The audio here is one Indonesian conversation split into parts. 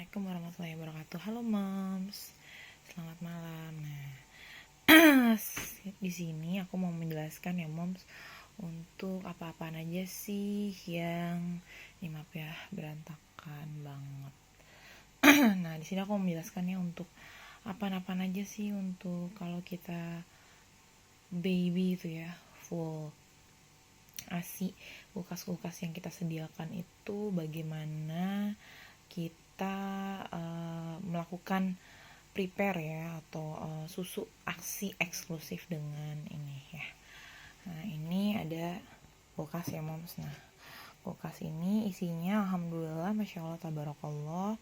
Assalamualaikum warahmatullahi wabarakatuh. Halo moms, selamat malam. Nah, di sini aku mau menjelaskan ya moms, untuk apa-apaan aja sih yang ini maaf ya berantakan banget. Nah, di sini aku mau menjelaskannya untuk apa-apaan aja sih untuk kalau kita baby itu ya full ASI, kulkas-kulkas yang kita sediakan itu bagaimana kita melakukan prepare ya atau susu ASI eksklusif dengan ini ya. Nah, ini ada kulkas ya moms. Nah, kulkas ini isinya alhamdulillah masya Allah tabarakallah,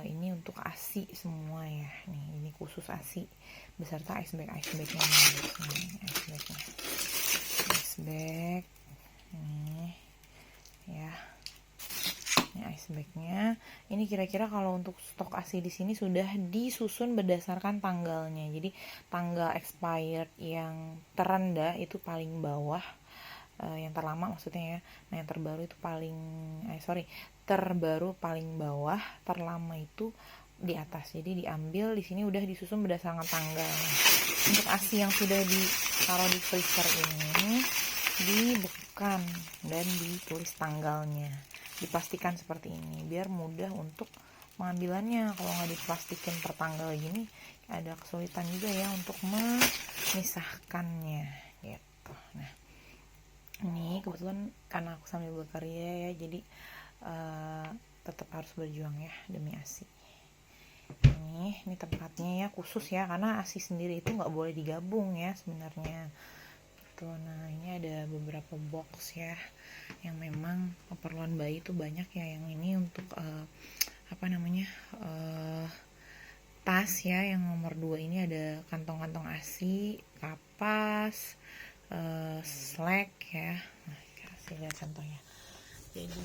ini untuk ASI semua ya. Nih, ini khusus ASI beserta ice bag nih, ice bag nih ya. Ini ice bagnya. Ini kira-kira kalau untuk stok ASI di sini sudah disusun berdasarkan tanggalnya. Jadi tanggal expired yang terendah itu paling bawah, yang terlama maksudnya ya. Nah, yang terbaru itu terbaru paling bawah, terlama itu di atas. Jadi diambil di sini udah disusun berdasarkan tanggal. Untuk ASI yang sudah ditaruh di freezer ini dibukukan dan ditulis tanggalnya, dipastikan seperti ini biar mudah untuk pengambilannya. Kalau nggak diplastikin per tanggal gini ada kesulitan juga ya untuk memisahkannya gitu. Nah, ini kebetulan karena aku sambil berkarya ya, jadi tetap harus berjuang ya demi ASI. Ini tempatnya ya khusus ya, karena ASI sendiri itu nggak boleh digabung ya sebenarnya gitu. Nah, ini ada beberapa box ya yang memang keperluan bayi itu banyak ya. Yang ini untuk tas ya, yang nomor 2 ini ada kantong-kantong ASI, kapas, slack ya. Nah, kasih lihat contohnya. Jadi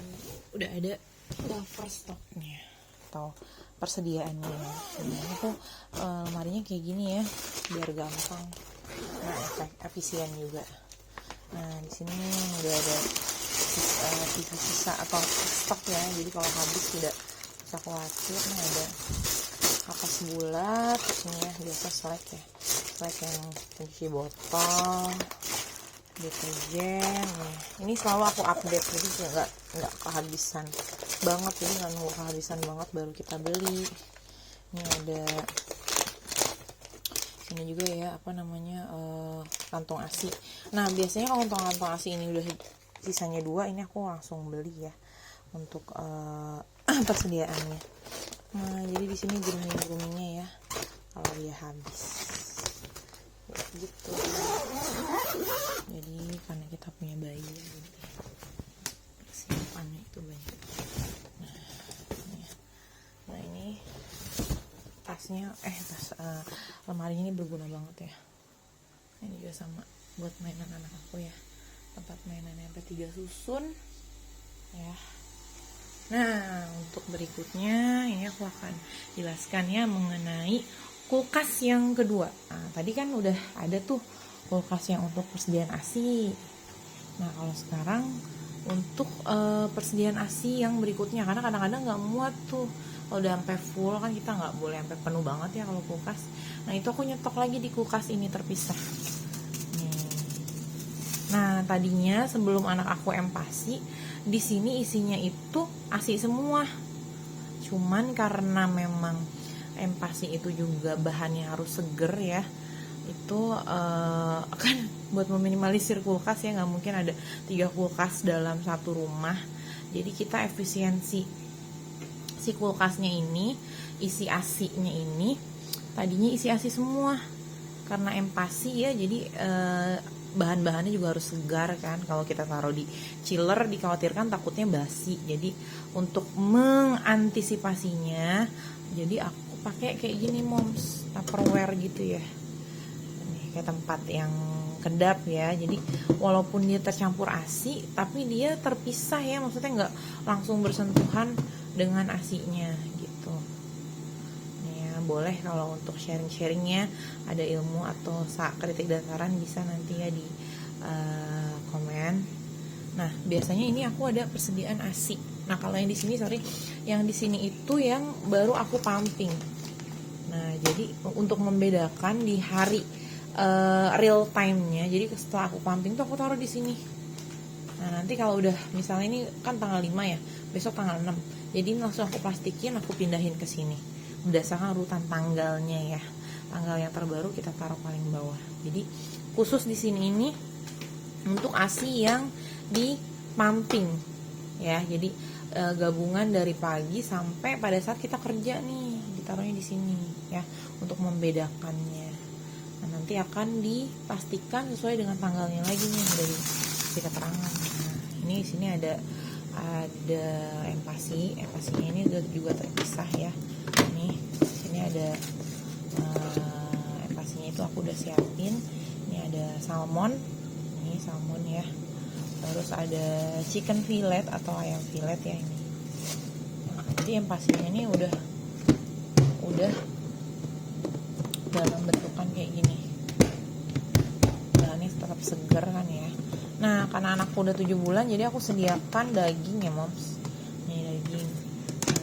udah ada cover stoknya atau persediaannya ya. Sebenarnya tuh lemarinya kayak gini ya biar gampang, efisien juga. Nah, di sini udah ada sisa atau stok ya, jadi kalau habis tidak usah khawatir. Nih ada kapas bulat, ini ya biasa slack yang pencuci botol, deterjen. Ini selalu aku update, jadi nggak kehabisan banget, jadi nggak nunggu kehabisan banget baru kita beli. Ini ada ini juga ya kantong ASI. Nah, biasanya kalau kantong ASI ini udah sisanya 2, ini aku langsung beli ya untuk persediaannya. Nah, jadi di sini groomingnya ya kalau dia habis gitu. Jadi karena kita punya bayi ya, jadi persiapannya itu banyak. Nah, ini tasnya lemari ini berguna banget ya. Ini juga sama buat mainan anak aku ya, tempat mainannya sampai 3 susun ya. Nah, untuk berikutnya ini aku akan jelaskan ya mengenai kulkas yang kedua. Nah, tadi kan udah ada tuh kulkas yang untuk persediaan ASI. Nah, kalau sekarang untuk persediaan ASI yang berikutnya, karena kadang-kadang nggak muat tuh. Kalau udah sampai full kan kita nggak boleh sampai penuh banget ya kalau kulkas. Nah, itu aku nyetok lagi di kulkas ini terpisah. Nah, tadinya sebelum anak aku empasi, di sini isinya itu ASI semua. Cuman karena memang empasi itu juga bahannya harus seger ya, itu kan buat meminimalisir kulkas ya, nggak mungkin ada 3 kulkas dalam satu rumah. Jadi kita efisiensi si kulkasnya ini, isi ASI-nya ini tadinya isi ASI semua karena empasi ya, jadi bahan-bahannya juga harus segar kan. Kalau kita taruh di chiller dikhawatirkan takutnya basi. Jadi untuk mengantisipasinya, jadi aku pakai kayak gini moms, Tupperware gitu ya. Ini kayak tempat yang kedap ya. Jadi walaupun dia tercampur ASI, tapi dia terpisah ya, maksudnya nggak langsung bersentuhan dengan ASI-nya gitu. Boleh kalau untuk sharing-sharingnya ada ilmu atau kritik dan saran bisa nanti ya di komen. Nah, biasanya ini aku ada persediaan ASI. Nah kalau yang di sini yang di sini itu yang baru aku pumping. Nah jadi untuk membedakan di hari real time-nya, jadi setelah aku pumping tuh aku taruh di sini. Nah nanti kalau udah misalnya ini kan tanggal 5 ya, besok tanggal 6, jadi ini langsung aku plastikin, aku pindahin ke sini berdasarkan urutan tanggalnya ya. Tanggal yang terbaru kita taruh paling bawah. Jadi khusus di sini ini untuk ASI yang di pumping ya. Jadi gabungan dari pagi sampai pada saat kita kerja nih, ditaruhnya di sini ya untuk membedakannya. Nah, nanti akan dipastikan sesuai dengan tanggalnya lagi nih dari keterangan. Nah, ini di sini ada empasinya ini juga terpisah ya. Nih, sini ada empasinya itu aku udah siapin. Ini ada salmon. Ini salmon ya. Terus ada chicken fillet atau ayam fillet ya ini. Nah, jadi empasinya ini udah dalam bentukan kayak gini. Bahannya tetap segar kan ya. Nah, karena anakku udah 7 bulan, jadi aku sediakan daging ya, moms. Nih daging.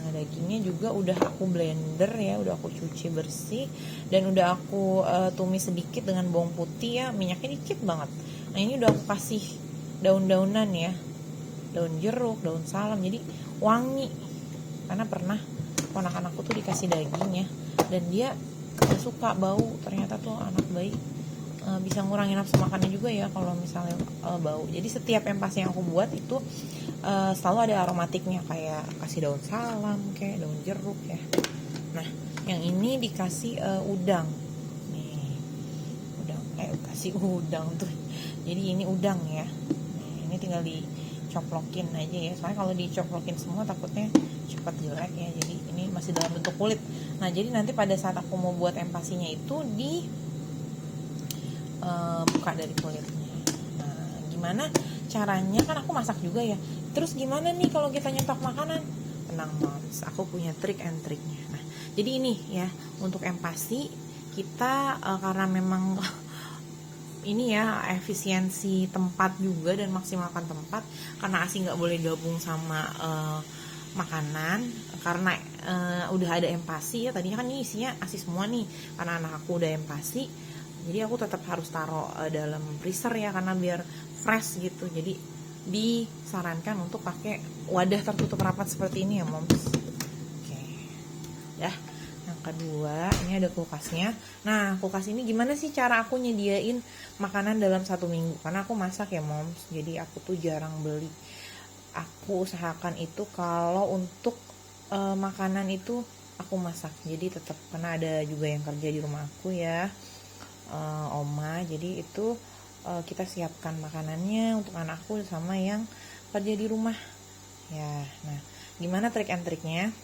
Nah, dagingnya juga udah aku blender ya, udah aku cuci bersih dan udah aku tumis sedikit dengan bawang putih ya, minyaknya dikit banget. Nah, ini udah aku kasih daun-daunan ya. Daun jeruk, daun salam, jadi wangi. Karena pernah anak-anakku tuh dikasih daging ya, dan dia gak suka bau. Ternyata tuh anak bayi bisa ngurangin nafsu makannya juga ya kalau misalnya bau. Jadi setiap empasi yang aku buat itu selalu ada aromatiknya, kayak kasih daun salam, kayak daun jeruk ya. Nah, yang ini dikasih udang. Nih, udang, kasih udang tuh. Jadi ini udang ya. Nah, ini tinggal dicoplokin aja ya. Soalnya kalau dicoplokin semua takutnya cepat jelek ya. Jadi ini masih dalam bentuk kulit. Nah, jadi nanti pada saat aku mau buat empasinya itu buka dari kulitnya. Nah, gimana caranya? Kan aku masak juga ya. Terus gimana nih kalau kita nyetok makanan? Tenang moms, aku punya trik and triknya. Nah, jadi ini ya untuk empasi kita karena memang ini ya efisiensi tempat juga dan maksimalkan tempat, karena ASI nggak boleh gabung sama makanan karena udah ada empasi ya. Tadinya kan ini isinya ASI semua nih, karena anak aku udah empasi. Jadi aku tetap harus taruh dalam freezer ya, karena biar fresh gitu. Jadi disarankan untuk pakai wadah tertutup rapat seperti ini ya moms. Oke. Ya. Yang kedua, ini ada kulkasnya. Nah, kulkas ini gimana sih cara aku nyediain makanan dalam 1 minggu? Karena aku masak ya moms, jadi aku tuh jarang beli. Aku usahakan itu kalau untuk makanan itu aku masak. Jadi tetap, karena ada juga yang kerja di rumah aku ya, oma, jadi itu kita siapkan makanannya untuk anakku sama yang kerja di rumah ya. Nah, gimana trik and triknya?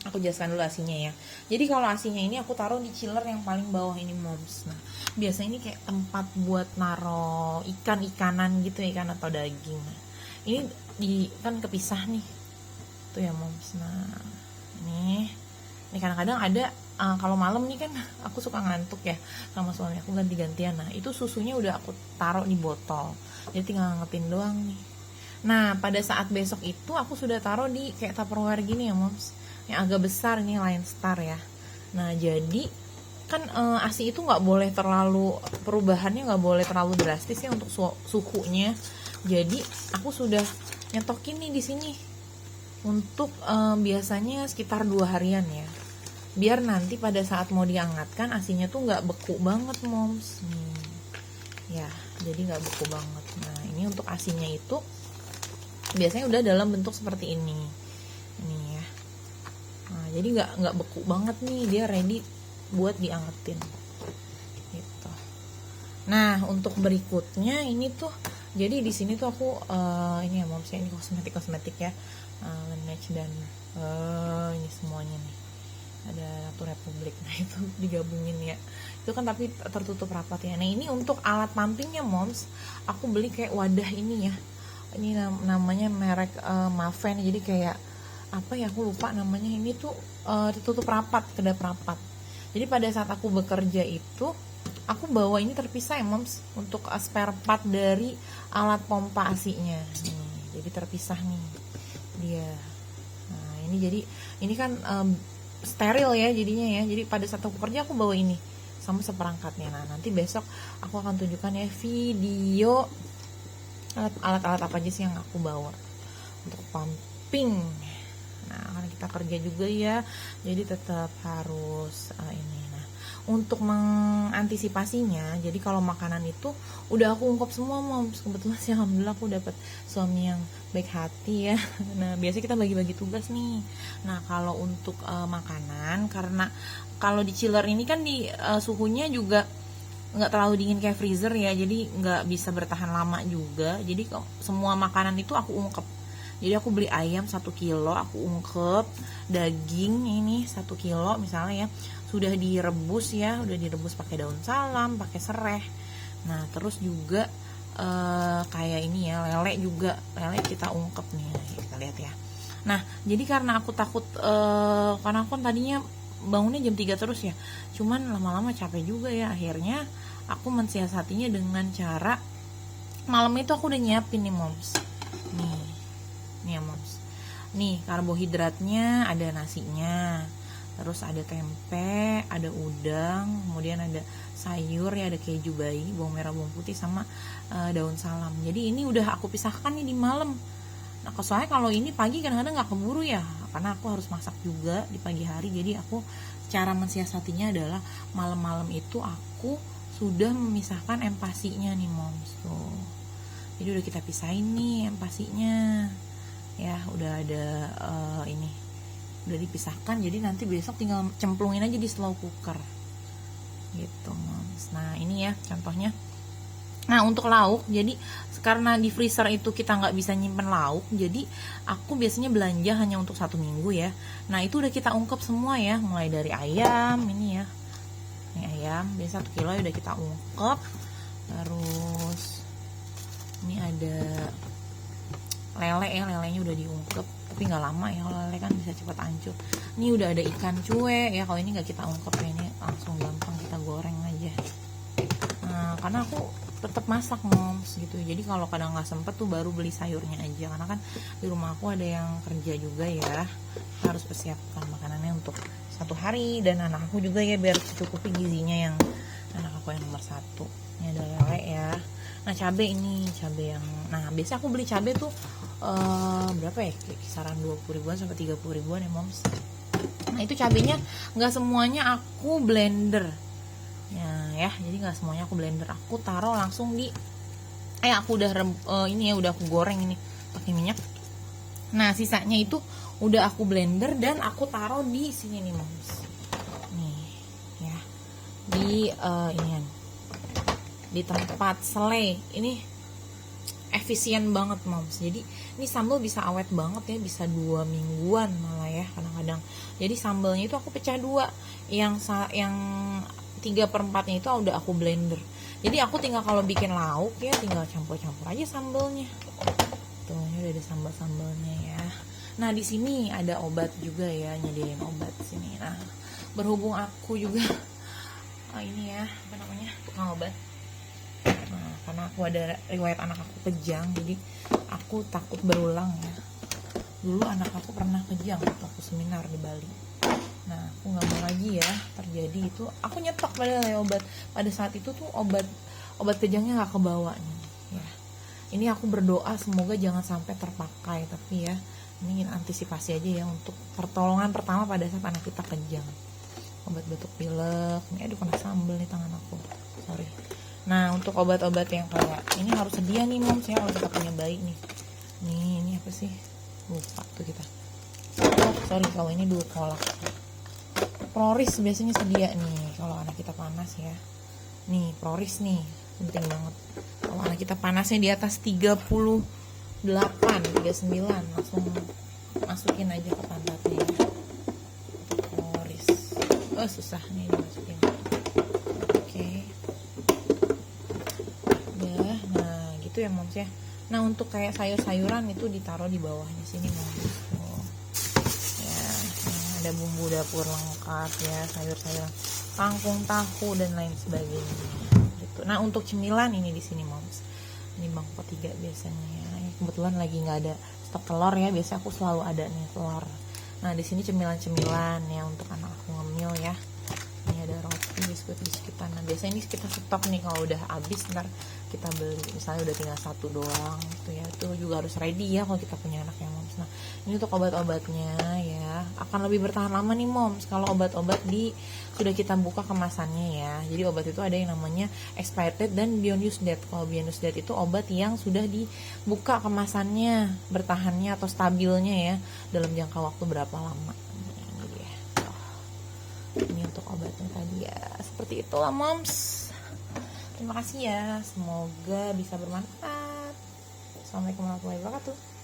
Aku jelaskan dulu asinya ya. Jadi kalau asinya ini aku taruh di chiller yang paling bawah ini moms. Nah, biasanya ini kayak tempat buat naro ikan-ikanan gitu ya, ikan atau daging. Nah, ini kan kepisah nih tuh ya moms. Nah, ini kadang-kadang ada kalau malam nih kan aku suka ngantuk ya sama suami aku, ganti-gantian. Nah, itu susunya udah aku taruh di botol, jadi tinggal ngangetin doang nih. Nah, pada saat besok itu aku sudah taruh di kayak tupperware gini ya moms, yang agak besar, ini Lion Star ya. Nah, jadi kan ASI itu nggak boleh terlalu, perubahannya nggak boleh terlalu drastis ya untuk suhunya. Jadi aku sudah nyetokin nih di sini untuk biasanya sekitar 2 harian ya, biar nanti pada saat mau dihangatkan asinya tuh nggak beku banget moms. Ya, jadi nggak beku banget. Nah, ini untuk asinya itu biasanya udah dalam bentuk seperti ini ya. Nah, jadi nggak beku banget nih, dia ready buat diangetin gitu. Nah, untuk berikutnya ini tuh, jadi di sini tuh aku ini ya moms, ini kosmetik ya, Laneige dan ini semuanya nih. Ada Ratu Republik, nah itu digabungin ya, itu kan tapi tertutup rapat ya. Nah, ini untuk alat pumpingnya moms, aku beli kayak wadah ini ya, ini namanya merek Maven, jadi kayak apa ya, aku lupa namanya. Ini tuh tertutup rapat, kedap rapat. Jadi pada saat aku bekerja itu aku bawa ini terpisah ya moms, untuk spare part dari alat pompa ASI-nya nih, jadi terpisah nih dia. ini jadi ini kan steril ya jadinya ya. Jadi pada saat aku kerja aku bawa ini sama seperangkatnya. Nah nanti besok aku akan tunjukkan ya video alat-alat apa aja sih yang aku bawa untuk pumping. Nah karena kita kerja juga ya, jadi tetap harus ini. Nah untuk mengantisipasinya, jadi kalau makanan itu udah aku ungkap semua moms. Kebetulan sih alhamdulillah aku dapat suami yang baik hati ya. Nah biasanya kita bagi-bagi tugas nih. Nah kalau untuk makanan, karena kalau di chiller ini kan di suhunya juga nggak terlalu dingin kayak freezer ya, jadi nggak bisa bertahan lama juga. Jadi semua makanan itu aku ungkep. Jadi aku beli ayam 1 kilo, aku ungkep. Daging ini 1 kilo misalnya ya, sudah direbus ya, udah direbus pakai daun salam, pakai serai. Nah terus juga kayak ini ya, lele juga, lele kita ungkep nih, kita lihat ya. Nah jadi karena aku takut karena aku tadinya bangunnya jam 3 terus ya, cuman lama-lama capek juga ya. Akhirnya aku mensiasatinya dengan cara malam itu aku udah nyiapin nih moms. Nih ya moms, nih karbohidratnya ada nasinya, terus ada tempe, ada udang, kemudian ada sayur ya, ada keju bayi, bawang merah, bawang putih, sama daun salam. Jadi ini udah aku pisahkan nih di malam. Nah soalnya kalau ini pagi kadang-kadang nggak keburu ya, karena aku harus masak juga di pagi hari. Jadi aku cara mensiasatinya adalah malam-malam itu aku sudah memisahkan empasinya nih moms tuh. Jadi udah kita pisahin nih empasinya ya, udah ada ini udah dipisahkan. Jadi nanti besok tinggal cemplungin aja di slow cooker gitu moms. Nah ini ya contohnya. Nah untuk lauk, jadi karena di freezer itu kita nggak bisa nyimpen lauk, jadi aku biasanya belanja hanya untuk 1 minggu ya. Nah itu udah kita ungkep semua ya, mulai dari ayam ini ya, ini ayam biasa 1 kilo udah kita ungkep. Terus ini ada lele ya, lelenya udah diungkep, tapi nggak lama ya, kalau lele kan bisa cepat hancur. Ini udah ada ikan cuek ya, kalau ini nggak kita ungkep ya, ini langsung gampang kita goreng aja. Nah karena aku tetap masak moms gitu, jadi kalau kadang nggak sempet tuh baru beli sayurnya aja, karena kan di rumah aku ada yang kerja juga ya, kita harus persiapkan makanannya untuk 1 hari, dan anak aku juga ya, biar cukupi gizinya yang anak aku yang nomor 1. Ini ada lele ya. Nah cabai ini, cabai yang, nah biasa aku beli cabai tuh berapa ya, kisaran 20 ribuan sampai 30 ribuan ya moms. Nah itu cabainya nggak semuanya aku blender ya, jadi nggak semuanya aku blender, aku taruh langsung di aku udah ini ya, udah aku goreng ini pakai minyak. Nah sisanya itu udah aku blender dan aku taruh di sini nih moms, nih ya, di inian, di tempat selai. Ini efisien banget moms, jadi ini sambal bisa awet banget ya, bisa 2 mingguan malah ya kadang-kadang. Jadi sambalnya itu aku pecah 2, yang 3/4-nya itu udah aku blender. Jadi aku tinggal kalau bikin lauk ya, tinggal campur-campur aja sambalnya. Tuh, ini udah ada sambal-sambalnya ya. Nah, di sini ada obat juga ya, nyediain obat sini. Nah, berhubung aku juga ini ya, apa namanya? Tukang obat. Nah, karena aku ada riwayat anak aku kejang, jadi aku takut berulang ya. Dulu anak aku pernah kejang waktu aku seminar di Bali. Nah aku nggak mau lagi ya terjadi itu. Aku nyetok padahal ya obat pada saat itu tuh, obat kejangnya nggak kebawa nih ya. Ini aku berdoa semoga jangan sampai terpakai, tapi ya ini antisipasi aja ya untuk pertolongan pertama pada saat anak kita kejang. Obat batuk pilek ini, aduh kena sambel nih tangan aku, sorry. Nah untuk obat-obat yang kayak ini harus sedia nih moms ya, kalau kita punya bayi nih. Ini apa sih, lupa tuh kita. Oh sorry, kalau ini dulu kolak Proris biasanya sedia nih kalau anak kita panas ya. Nih Proris nih penting banget. Kalau anak kita panasnya di atas 38, 39, langsung masukin aja ke pantatnya ya. Proris. Oh susah nih dimasukin. Oke. Udah, nah gitu ya moms ya. Nah untuk kayak sayur-sayuran itu ditaruh di bawahnya sini moms. Ada bumbu dapur lengkap ya, sayur-sayuran, kangkung, tahu dan lain sebagainya gitu. Nah untuk cemilan ini di sini moms, ini mangkok 3 biasanya ya. Kebetulan lagi nggak ada stok telur ya, biasa aku selalu ada nih telur. Nah, di sini cemilan-cemilan ya untuk anak aku ngemil ya. Ini ada roti, biskuit-biskuitan. Nah, biasanya ini kita stok nih, kalau udah habis ntar kita beli. Misalnya udah tinggal satu doang gitu ya. Itu juga harus ready ya kalau kita punya anak yang moms. Nah, ini untuk obat-obatnya ya. Akan lebih bertahan lama nih moms kalau obat-obat sudah kita buka kemasannya ya. Jadi obat itu ada yang namanya expired date dan beyond use date. Kalau beyond use date itu obat yang sudah dibuka kemasannya, bertahannya atau stabilnya ya dalam jangka waktu berapa lama. Ini untuk obatnya tadi ya, seperti itulah moms. Terima kasih ya, semoga bisa bermanfaat. Assalamualaikum warahmatullahi wabarakatuh.